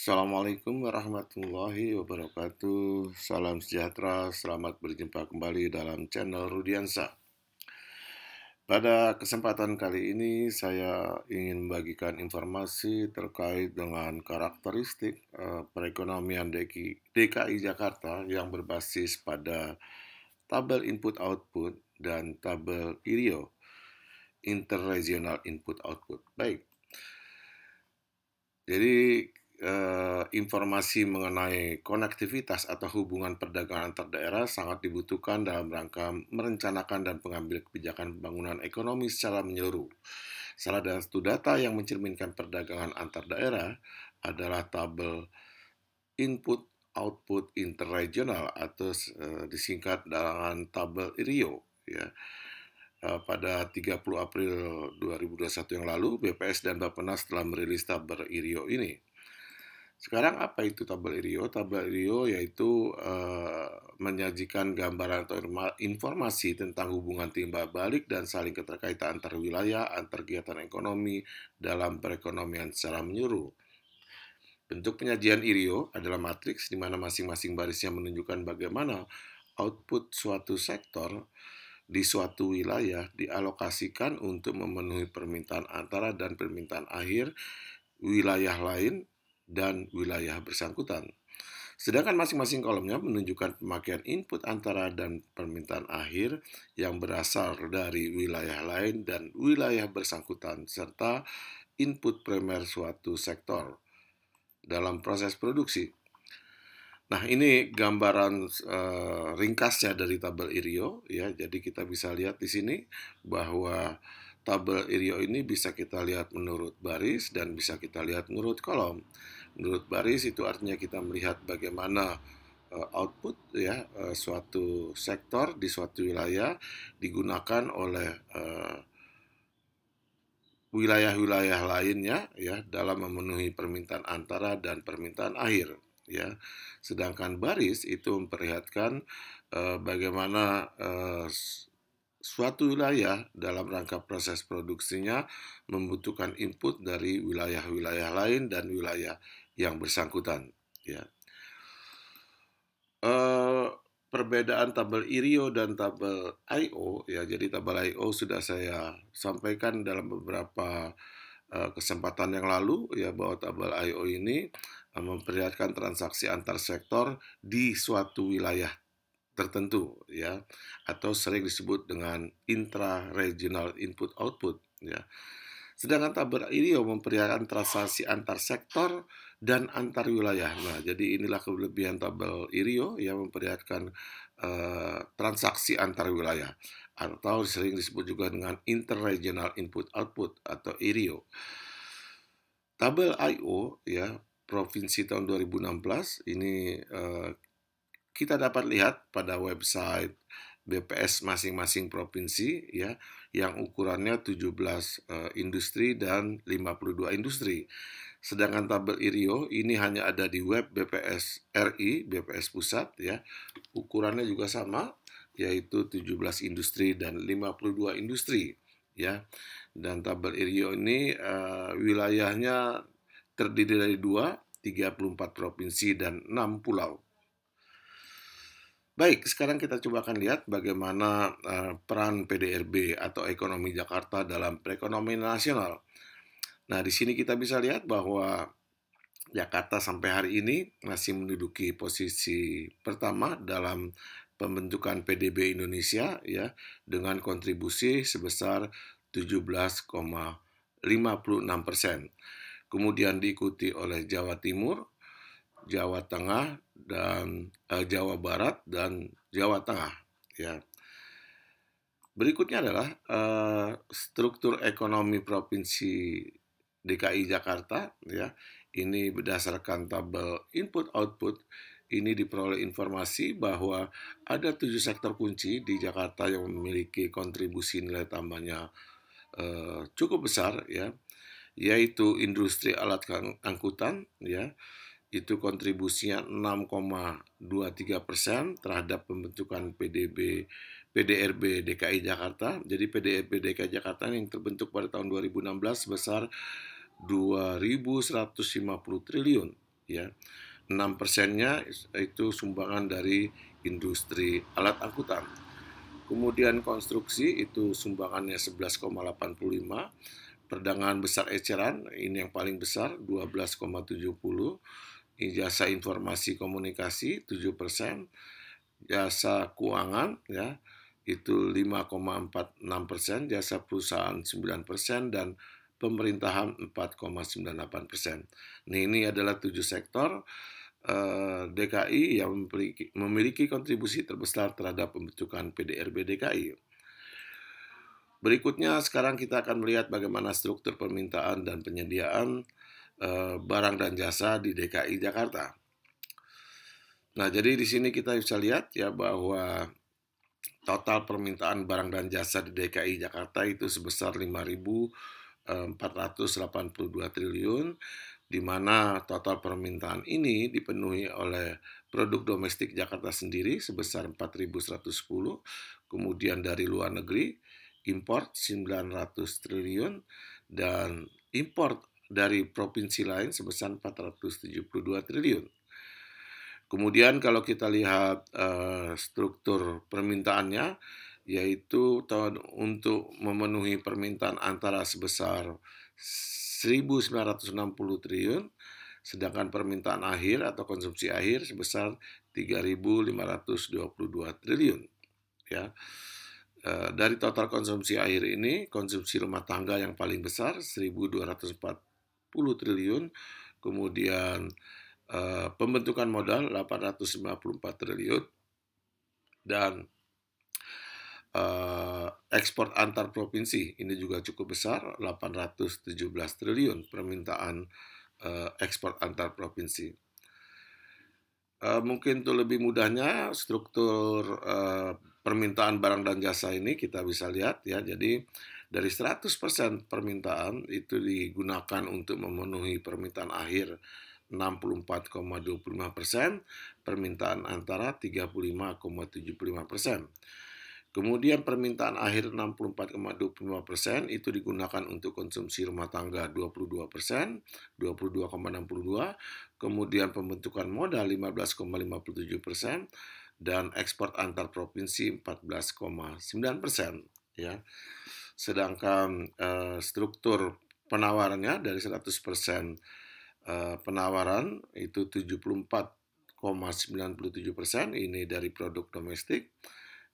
Assalamualaikum warahmatullahi wabarakatuh. Salam sejahtera, selamat berjumpa kembali dalam channel Rudiansa. Pada kesempatan kali ini saya ingin membagikan informasi terkait dengan karakteristik perekonomian DKI Jakarta yang berbasis pada tabel input-output dan tabel IRIO, Interregional Input-Output. Baik, jadi informasi mengenai konektivitas atau hubungan perdagangan antar daerah sangat dibutuhkan dalam rangka merencanakan dan mengambil kebijakan pembangunan ekonomi secara menyeluruh. Salah satu data yang mencerminkan perdagangan antar daerah adalah tabel input output interregional atau disingkat dengan tabel IRIO, ya. Pada 30 April 2021 yang lalu, BPS dan Bappenas telah merilis tabel IRIO ini. Sekarang apa itu tabel IRIO? Tabel IRIO yaitu menyajikan gambaran atau informasi tentang hubungan timbal balik dan saling keterkaitan antar wilayah, antar kegiatan ekonomi dalam perekonomian secara menyeluruh. Bentuk penyajian IRIO adalah matriks di mana masing-masing barisnya menunjukkan bagaimana output suatu sektor di suatu wilayah dialokasikan untuk memenuhi permintaan antara dan permintaan akhir wilayah lain dan wilayah bersangkutan. Sedangkan masing-masing kolomnya menunjukkan pemakaian input antara dan permintaan akhir yang berasal dari wilayah lain dan wilayah bersangkutan serta input primer suatu sektor dalam proses produksi. Nah, ini gambaran ringkasnya dari tabel IRIO, ya. Jadi kita bisa lihat di sini bahwa tabel IRIO ini bisa kita lihat menurut baris dan bisa kita lihat menurut kolom. Menurut baris itu artinya kita melihat bagaimana output, ya, suatu sektor di suatu wilayah digunakan oleh wilayah-wilayah lainnya, ya, dalam memenuhi permintaan antara dan permintaan akhir, ya. Sedangkan baris itu memperlihatkan bagaimana suatu wilayah dalam rangka proses produksinya membutuhkan input dari wilayah-wilayah lain dan wilayah yang bersangkutan, ya. Perbedaan tabel IRIO dan tabel IO, ya. Jadi tabel IO sudah saya sampaikan dalam beberapa kesempatan yang lalu, ya, bahwa tabel IO ini memperlihatkan transaksi antar sektor di suatu wilayah tertentu, ya, atau sering disebut dengan intra-regional input-output, ya. Sedangkan tabel IRIO memperlihatkan transaksi antar sektor dan antar wilayah. Nah, jadi inilah kelebihan tabel IRIO yang memperlihatkan transaksi antar wilayah atau sering disebut juga dengan interregional input-output atau IRIO. Tabel IO, ya, provinsi tahun 2016 ini kita dapat lihat pada website BPS masing-masing provinsi, ya, yang ukurannya 17 industri dan 52 industri. Sedangkan tabel IRIO ini hanya ada di web BPS RI, BPS pusat, ya. Ukurannya juga sama, yaitu 17 industri dan 52 industri, ya. Dan tabel IRIO ini wilayahnya terdiri dari 34 provinsi dan 6 pulau. Baik, sekarang kita coba akan lihat bagaimana peran PDRB atau ekonomi Jakarta dalam perekonomian nasional. Nah, di sini kita bisa lihat bahwa Jakarta sampai hari ini masih menduduki posisi pertama dalam pembentukan PDB Indonesia, ya, dengan kontribusi sebesar 17,56%. Kemudian diikuti oleh Jawa Timur, Jawa Tengah dan Jawa Barat dan Jawa Tengah, ya. Berikutnya adalah struktur ekonomi provinsi DKI Jakarta, ya. Ini berdasarkan tabel input output. Ini diperoleh informasi bahwa ada 7 sektor kunci di Jakarta yang memiliki kontribusi nilai tambahnya cukup besar, ya, yaitu industri alat angkutan, ya. Itu kontribusinya 6,23% terhadap pembentukan PDRB DKI Jakarta. Jadi PDRB DKI Jakarta yang terbentuk pada tahun 2016 sebesar 2.150 triliun. ya. 6%-nya itu sumbangan dari industri alat angkutan. Kemudian konstruksi itu sumbangannya 11,85, perdagangan besar eceran ini yang paling besar 12,70, jasa informasi komunikasi 7%, jasa keuangan ya itu 5,46%, jasa perusahaan 9%, dan pemerintahan 4,98%. Nah, ini adalah 7 sektor DKI yang memiliki kontribusi terbesar terhadap pembentukan PDRB DKI. Berikutnya sekarang kita akan melihat bagaimana struktur permintaan dan penyediaan barang dan jasa di DKI Jakarta. Nah, jadi di sini kita bisa lihat ya bahwa total permintaan barang dan jasa di DKI Jakarta itu sebesar 5.482 triliun, di mana total permintaan ini dipenuhi oleh produk domestik Jakarta sendiri sebesar 4.110, kemudian dari luar negeri import 900 triliun, dan import dari provinsi lain sebesar 472 triliun. Kemudian kalau kita lihat struktur permintaannya, yaitu untuk memenuhi permintaan antara sebesar 1.960 triliun, sedangkan permintaan akhir atau konsumsi akhir sebesar 3.522 triliun. Ya. Dari total konsumsi akhir ini, konsumsi rumah tangga yang paling besar 1.240 triliun, kemudian pembentukan modal 854 triliun, dan ekspor antar provinsi ini juga cukup besar 817 triliun permintaan ekspor antar provinsi. Mungkin untuk lebih mudahnya struktur permintaan barang dan jasa ini kita bisa lihat ya. Jadi dari 100% permintaan itu digunakan untuk memenuhi permintaan akhir 64,25%, permintaan antara 35,75%. Kemudian permintaan akhir 64,25% itu digunakan untuk konsumsi rumah tangga 22%, 22,62%, kemudian pembentukan modal 15,57%, dan ekspor antar provinsi 14,9%. Ya. Sedangkan struktur penawarannya dari 100% penawaran itu 74,97%, ini dari produk domestik,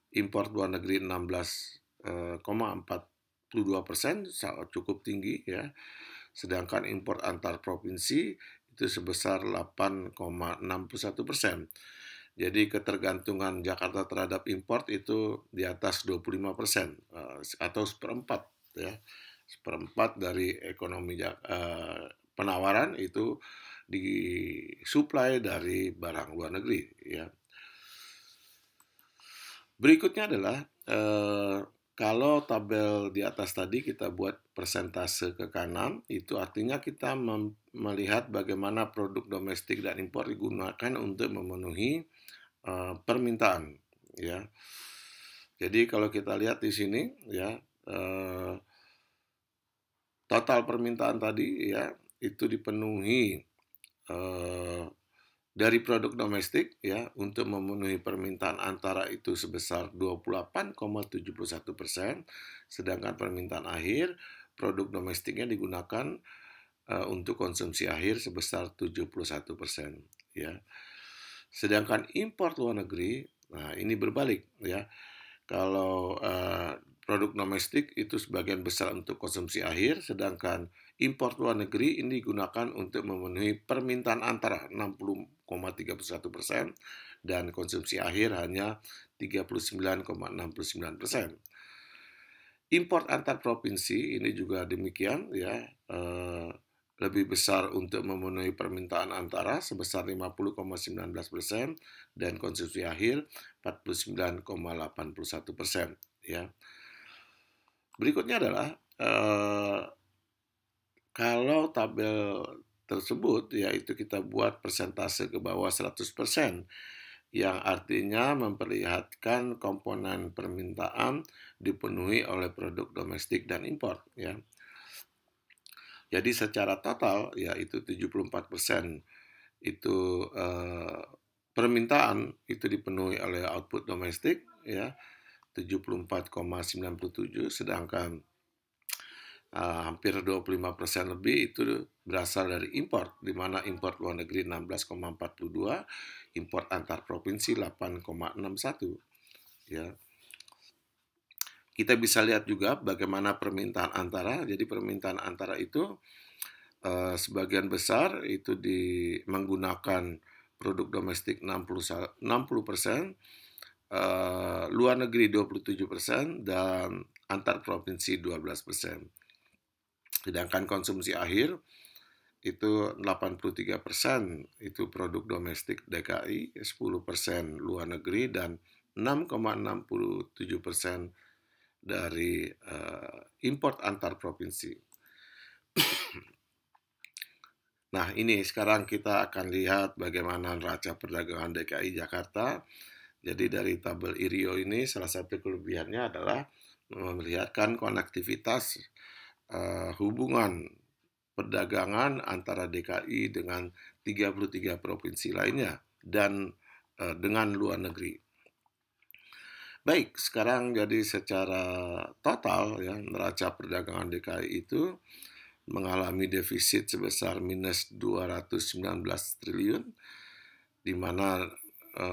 impor luar negeri 16,42%, cukup tinggi ya. Sedangkan impor antar provinsi itu sebesar 8,61%. Jadi ketergantungan Jakarta terhadap impor itu di atas 25%, atau seperempat ya. Seperempat dari ekonomi penawaran itu disuplai dari barang luar negeri ya. Berikutnya adalah kalau tabel di atas tadi kita buat persentase ke kanan, itu artinya kita melihat bagaimana produk domestik dan impor digunakan untuk memenuhi permintaan ya. Jadi kalau kita lihat di sini ya, total permintaan tadi ya itu dipenuhi dari produk domestik ya untuk memenuhi permintaan antara itu sebesar 28,71%, sedangkan permintaan akhir produk domestiknya digunakan untuk konsumsi akhir sebesar 71% ya. Sedangkan impor luar negeri, nah ini berbalik ya. Kalau produk domestik itu sebagian besar untuk konsumsi akhir, sedangkan impor luar negeri ini digunakan untuk memenuhi permintaan antara 60,31% dan konsumsi akhir hanya 39,69%. Impor antar provinsi ini juga demikian ya, lebih besar untuk memenuhi permintaan antara sebesar 50,19% dan konsumsi akhir 49,81% ya. Berikutnya adalah kalau tabel tersebut yaitu kita buat persentase ke bawah 100%, yang artinya memperlihatkan komponen permintaan dipenuhi oleh produk domestik dan impor ya. Jadi secara total yaitu 74% itu permintaan itu dipenuhi oleh output domestik ya 74,97, sedangkan hampir 25% lebih itu berasal dari impor, di mana impor luar negeri 16,42, impor antar provinsi 8,61 ya. Kita bisa lihat juga bagaimana permintaan antara. Jadi permintaan antara itu sebagian besar itu menggunakan produk domestik 60%, luar negeri 27%, dan antar provinsi 12%. Sedangkan konsumsi akhir itu 83% itu produk domestik DKI, 10% luar negeri, dan 6,67% dari import antar provinsi. Nah, ini sekarang kita akan lihat bagaimana neraca perdagangan DKI Jakarta. Jadi dari tabel IRIO ini salah satu kelebihannya adalah memperlihatkan konektivitas hubungan perdagangan antara DKI dengan 33 provinsi lainnya dan dengan luar negeri. Baik, sekarang jadi secara total ya neraca perdagangan DKI itu mengalami defisit sebesar minus 219 triliun, di mana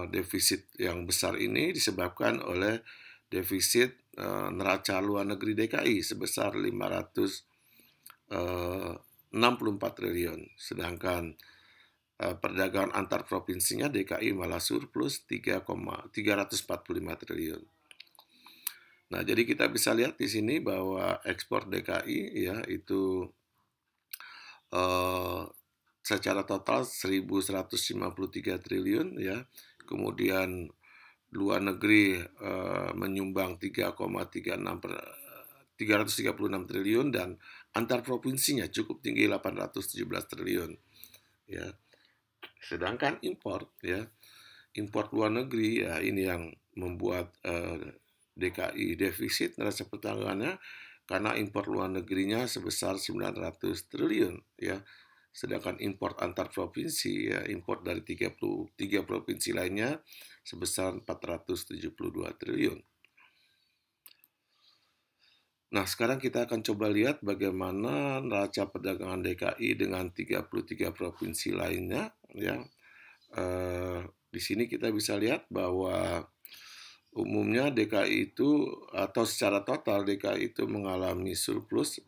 defisit yang besar ini disebabkan oleh defisit neraca luar negeri DKI sebesar 564 triliun, sedangkan perdagangan antar provinsinya DKI malah surplus 3,345 triliun. Nah, jadi kita bisa lihat di sini bahwa ekspor DKI ya itu secara total 1.153 triliun ya. Kemudian luar negeri menyumbang 336 triliun, dan antar provinsinya cukup tinggi 817 triliun ya. Sedangkan impor luar negeri ya ini yang membuat DKI defisit neraca perdagangannya, karena impor luar negerinya sebesar 900 triliun ya. Sedangkan impor antar provinsi ya, impor dari 33 provinsi lainnya sebesar 472 triliun. Nah, sekarang kita akan coba lihat bagaimana neraca perdagangan DKI dengan 33 provinsi lainnya ya. Di sini kita bisa lihat bahwa umumnya DKI itu atau secara total DKI itu mengalami surplus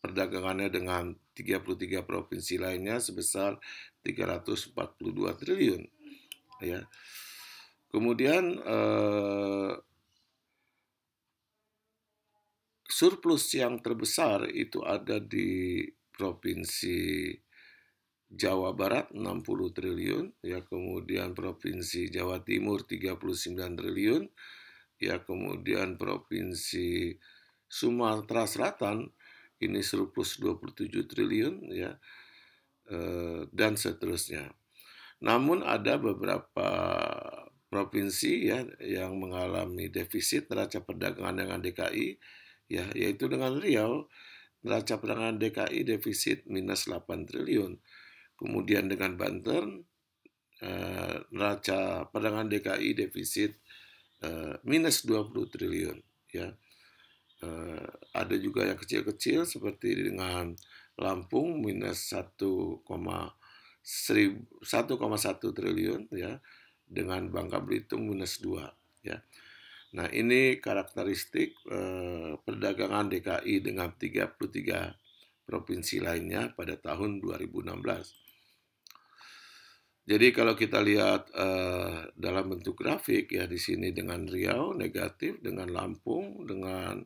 perdagangannya dengan 33 provinsi lainnya sebesar 342 triliun ya. Kemudian surplus yang terbesar itu ada di provinsi Jawa Barat 60 triliun ya, kemudian provinsi Jawa Timur 39 triliun ya, kemudian provinsi Sumatera Selatan ini surplus 27 triliun ya, dan seterusnya. Namun ada beberapa provinsi ya yang mengalami defisit neraca perdagangan dengan DKI ya, yaitu dengan Riau neraca perdagangan DKI defisit minus 8 triliun. Kemudian dengan Banten neraca perdagangan DKI defisit minus 20 triliun ya. Ada juga yang kecil-kecil seperti dengan Lampung minus 1,1 triliun ya, dengan Bangka Belitung minus 2 ya. Nah, ini karakteristik perdagangan DKI dengan 33 provinsi lainnya pada tahun 2016. Jadi kalau kita lihat dalam bentuk grafik ya, di sini dengan Riau negatif, dengan Lampung, dengan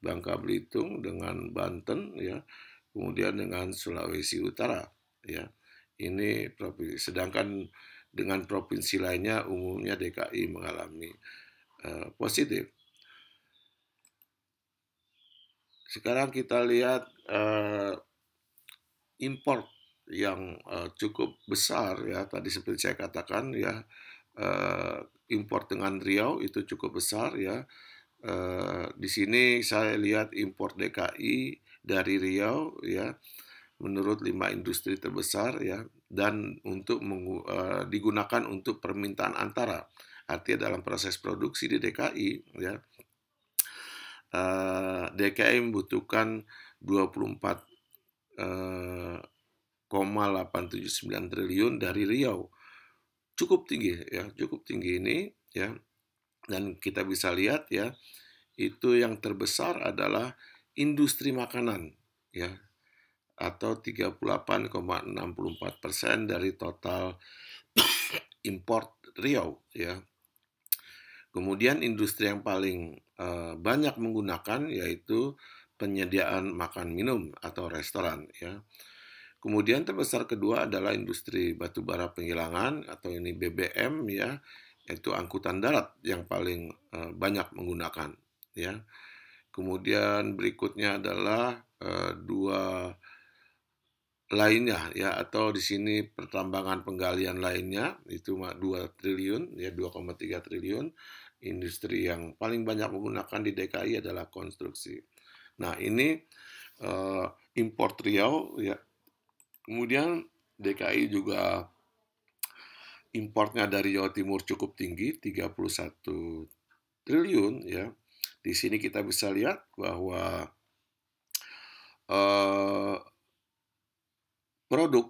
Bangka Belitung, dengan Banten ya, kemudian dengan Sulawesi Utara ya. Ini provinsi, sedangkan dengan provinsi lainnya umumnya DKI mengalami positif. Sekarang kita lihat import yang cukup besar ya, tadi seperti saya katakan ya, import dengan Riau itu cukup besar ya. Di sini saya lihat impor DKI dari Riau ya, menurut 5 industri terbesar ya, dan digunakan untuk permintaan antara. Artinya dalam proses produksi di DKI, ya, DKI membutuhkan 24,879 triliun dari Riau. Cukup tinggi ya, cukup tinggi ini ya. Dan kita bisa lihat ya, itu yang terbesar adalah industri makanan ya, atau 38,64% dari total import Riau ya. Kemudian industri yang paling banyak menggunakan yaitu penyediaan makan minum atau restoran ya. Kemudian terbesar kedua adalah industri batubara penghilangan atau ini BBM ya, yaitu angkutan darat yang paling banyak menggunakan ya. Kemudian berikutnya adalah dua lainnya ya, atau di sini pertambangan penggalian lainnya itu 2 triliun ya, 2,3 triliun. Industri yang paling banyak menggunakan di DKI adalah konstruksi. Nah, ini import Riau ya. Kemudian DKI juga importnya dari Jawa Timur cukup tinggi, 31 triliun ya. Di sini kita bisa lihat bahwa produk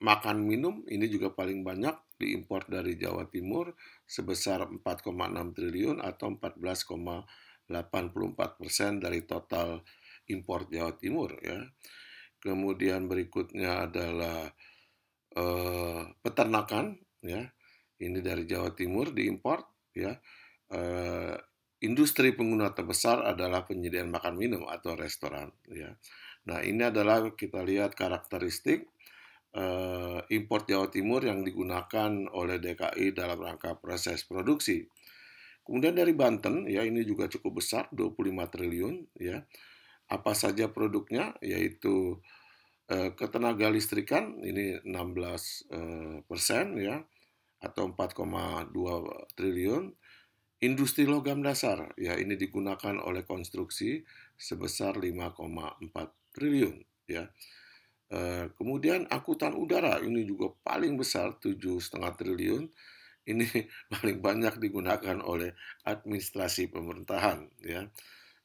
makan minum ini juga paling banyak diimpor dari Jawa Timur sebesar 4,6 triliun atau 14,84% dari total impor Jawa Timur ya. Kemudian berikutnya adalah peternakan ya. Ini dari Jawa Timur diimpor ya. Industri pengguna terbesar adalah penyediaan makan minum atau restoran ya. Nah, ini adalah kita lihat karakteristik import Jawa Timur yang digunakan oleh DKI dalam rangka proses produksi. Kemudian dari Banten ya, ini juga cukup besar, 25 triliun ya. Apa saja produknya? Yaitu ketenaga listrikan ini 16% ya, atau 4,2 triliun. Industri logam dasar ya, ini digunakan oleh konstruksi sebesar 5,4 triliun ya. Kemudian angkutan udara ini juga paling besar 7,5 triliun. Ini paling banyak digunakan oleh administrasi pemerintahan ya.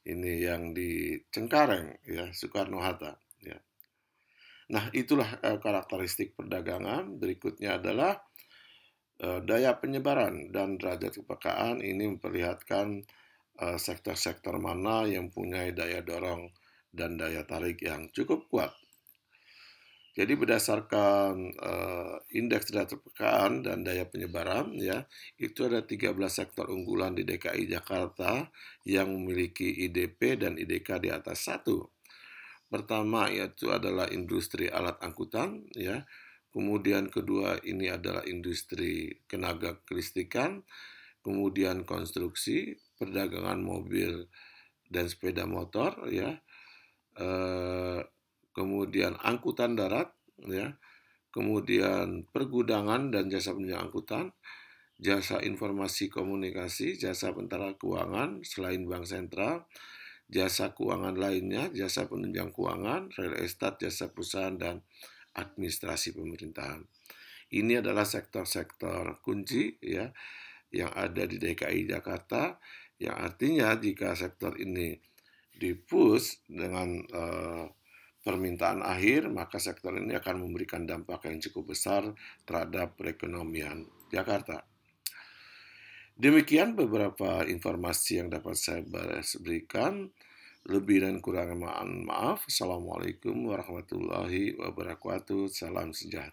Ini yang di Cengkareng ya, Soekarno-Hatta ya. Nah, itulah karakteristik perdagangan. Berikutnya adalah daya penyebaran dan derajat kepekaan. Ini memperlihatkan sektor-sektor mana yang punya daya dorong dan daya tarik yang cukup kuat. Jadi berdasarkan indeks derajat kepekaan dan daya penyebaran ya, itu ada 13 sektor unggulan di DKI Jakarta yang memiliki IDP dan IDK di atas 1. Pertama yaitu adalah industri alat angkutan ya. Kemudian kedua ini adalah industri tenaga kelistrikan, kemudian konstruksi, perdagangan mobil dan sepeda motor ya. Kemudian angkutan darat ya. Kemudian pergudangan dan jasa penunjang angkutan, jasa informasi komunikasi, jasa perantara keuangan selain bank sentral, jasa keuangan lainnya, jasa penunjang keuangan, real estate, jasa perusahaan, dan administrasi pemerintahan. Ini adalah sektor-sektor kunci ya yang ada di DKI Jakarta, yang artinya jika sektor ini di-push dengan permintaan akhir, maka sektor ini akan memberikan dampak yang cukup besar terhadap perekonomian Jakarta. Demikian beberapa informasi yang dapat saya berikan. Lebih dan kurang mohon maaf. Assalamualaikum warahmatullahi wabarakatuh. Salam sejahtera.